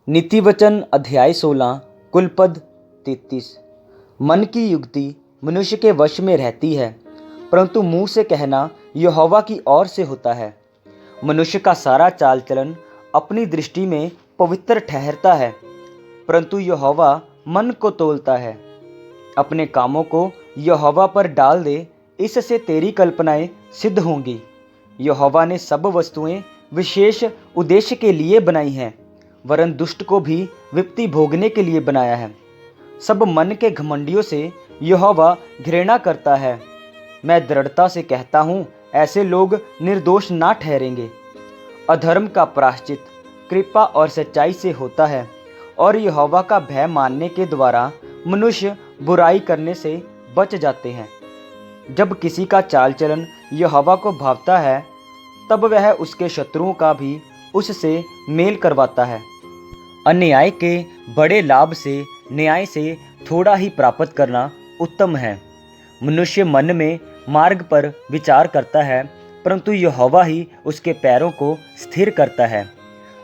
नीति वचन अध्याय 16 कुलपद 33। मन की युक्ति मनुष्य के वश में रहती है, परंतु मुंह से कहना यहोवा की ओर से होता है। मनुष्य का सारा चाल चलन अपनी दृष्टि में पवित्र ठहरता है, परंतु यहोवा मन को तौलता है। अपने कामों को यहोवा पर डाल दे, इससे तेरी कल्पनाएं सिद्ध होंगी। यहोवा ने सब वस्तुएं विशेष उद्देश्य के लिए बनाई हैं, वरन दुष्ट को भी विपत्ति भोगने के लिए बनाया है। सब मन के घमंडियों से यहोवा घृणा करता है। मैं दृढ़ता से कहता हूँ, ऐसे लोग निर्दोष ना ठहरेंगे। अधर्म का प्रायश्चित कृपा और सच्चाई से होता है, और यहोवा का भय मानने के द्वारा मनुष्य बुराई करने से बच जाते हैं। जब किसी का चाल चलन यहोवा को भावता है, तब वह उसके शत्रुओं का भी उससे मेल करवाता है। अन्याय के बड़े लाभ से न्याय से थोड़ा ही प्राप्त करना उत्तम है। मनुष्य मन में मार्ग पर विचार करता है, परंतु यहोवा ही उसके पैरों को स्थिर करता है।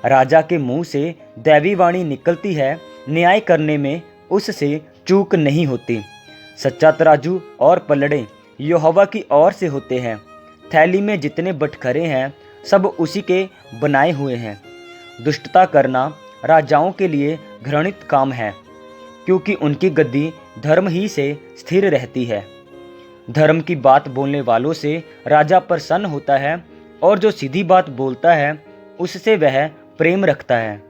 राजा के मुंह से दैवी वाणी निकलती है, न्याय करने में उससे चूक नहीं होती। सच्चा तराजू और पलड़े यहोवा की ओर से होते हैं। थैली में जितने बटखरे हैं, सब उसी के बनाए हुए हैं। दुष्टता करना राजाओं के लिए घृणित काम है, क्योंकि उनकी गद्दी धर्म ही से स्थिर रहती है। धर्म की बात बोलने वालों से राजा प्रसन्न होता है, और जो सीधी बात बोलता है उससे वह प्रेम रखता है।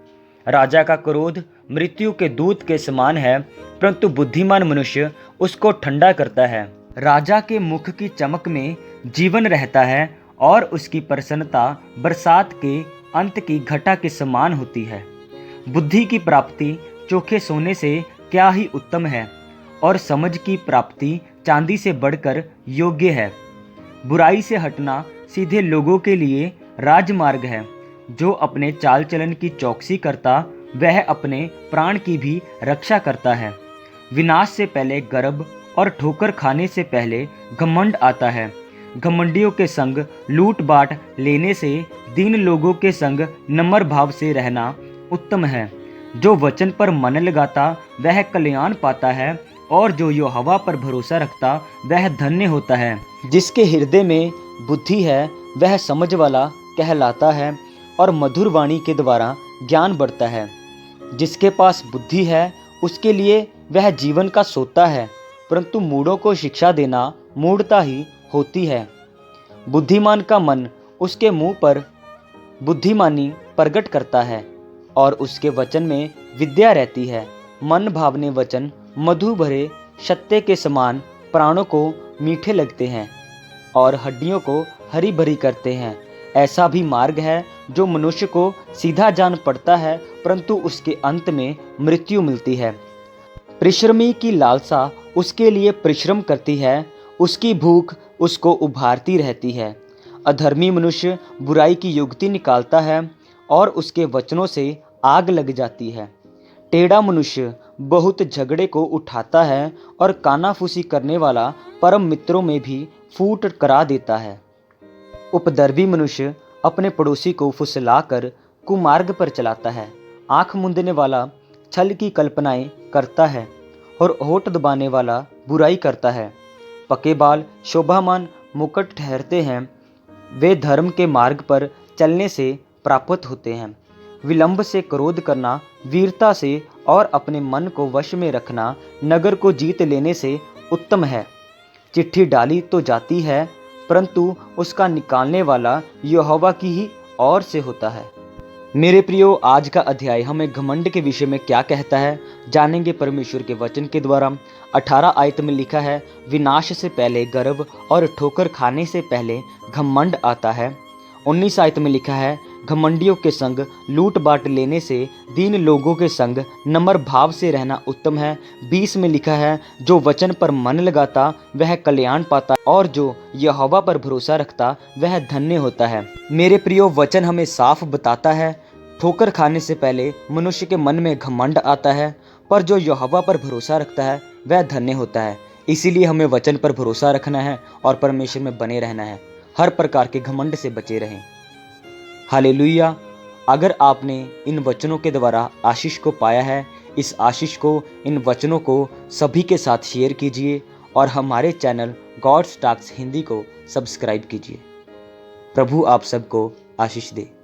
राजा का क्रोध मृत्यु के दूत के समान है, परंतु बुद्धिमान मनुष्य उसको ठंडा करता है। राजा के मुख की चमक में जीवन रहता है, और उसकी प्रसन्नता बरसात के अंत की घटा के समान होती है। बुद्धि की प्राप्ति चोखे सोने से क्या ही उत्तम है, और समझ की प्राप्ति चांदी से बढ़कर योग्य है। बुराई से हटना सीधे लोगों के लिए राजमार्ग है। जो अपने चाल चलन की चौकसी करता, वह अपने प्राण की भी रक्षा करता है। विनाश से पहले गर्व, और ठोकर खाने से पहले घमंड आता है। घमंडियों के संग लूट बाट लेने से दीन लोगों के संग नम्र भाव से रहना उत्तम है। जो वचन पर मन लगाता वह कल्याण पाता है, और जो यहोवा पर भरोसा रखता वह धन्य होता है। जिसके हृदय में बुद्धि है वह समझ वाला कहलाता है, और मधुर वाणी के द्वारा ज्ञान बढ़ता है। जिसके पास बुद्धि है उसके लिए वह जीवन का सोता है, परंतु मूढ़ों को शिक्षा देना मूढ़ता ही होती है। बुद्धिमान का मन उसके मुंह पर बुद्धिमानी प्रकट करता है, और उसके वचन में विद्या रहती है। मन भावने वचन मधु भरे शत्ते के समान प्राणों को मीठे लगते हैं, और हड्डियों को हरी भरी करते हैं। ऐसा भी मार्ग है जो मनुष्य को सीधा जान पड़ता है, परंतु उसके अंत में मृत्यु मिलती है। परिश्रमी की लालसा उसके लिए परिश्रम करती है, उसकी भूख उसको उभारती रहती है। अधर्मी मनुष्य बुराई की युक्ति निकालता है, और उसके वचनों से आग लग जाती है। टेढ़ा मनुष्य बहुत झगड़े को उठाता है, और कानाफूसी करने वाला परम मित्रों में भी फूट करा देता है। उपद्रवी मनुष्य अपने पड़ोसी को फुसलाकर कुमार्ग पर चलाता है। आंख मूंदने वाला छल की कल्पनाएं करता है, और होठ दबाने वाला बुराई करता है। पके बाल शोभामान मुकुट ठहरते हैं, वे धर्म के मार्ग पर चलने से प्राप्त होते हैं। विलंब से क्रोध करना वीरता से, और अपने मन को वश में रखना नगर को जीत लेने से उत्तम है। चिट्ठी डाली तो जाती है, परंतु उसका निकालने वाला यहोवा की ही ओर से होता है। मेरे प्रियो, आज का अध्याय हमें घमंड के विषय में क्या कहता है जानेंगे परमेश्वर के वचन के द्वारा। 18 आयत में लिखा है, विनाश से पहले गर्व, और ठोकर खाने से पहले घमंड आता है। 19 आयत में लिखा है, घमंडियों के संग लूट बाट लेने से दीन लोगों के संग नम्र भाव से रहना उत्तम है। 20 में लिखा है, जो वचन पर मन लगाता वह कल्याण पाता, और जो यहोवा पर भरोसा रखता वह धन्य होता है। मेरे प्रियो, वचन हमें साफ बताता है, ठोकर खाने से पहले मनुष्य के मन में घमंड आता है, पर जो यहोवा पर भरोसा रखता है वह धन्य होता है। इसीलिए हमें वचन पर भरोसा रखना है, और परमेश्वर में बने रहना है। हर प्रकार के घमंड से बचे रहें। हालेलुया। अगर आपने इन वचनों के द्वारा आशीष को पाया है, इस आशीष को, इन वचनों को सभी के साथ शेयर कीजिए और हमारे चैनल गॉड्स टॉक्स हिंदी को सब्सक्राइब कीजिए। प्रभु आप सबको आशीष दे।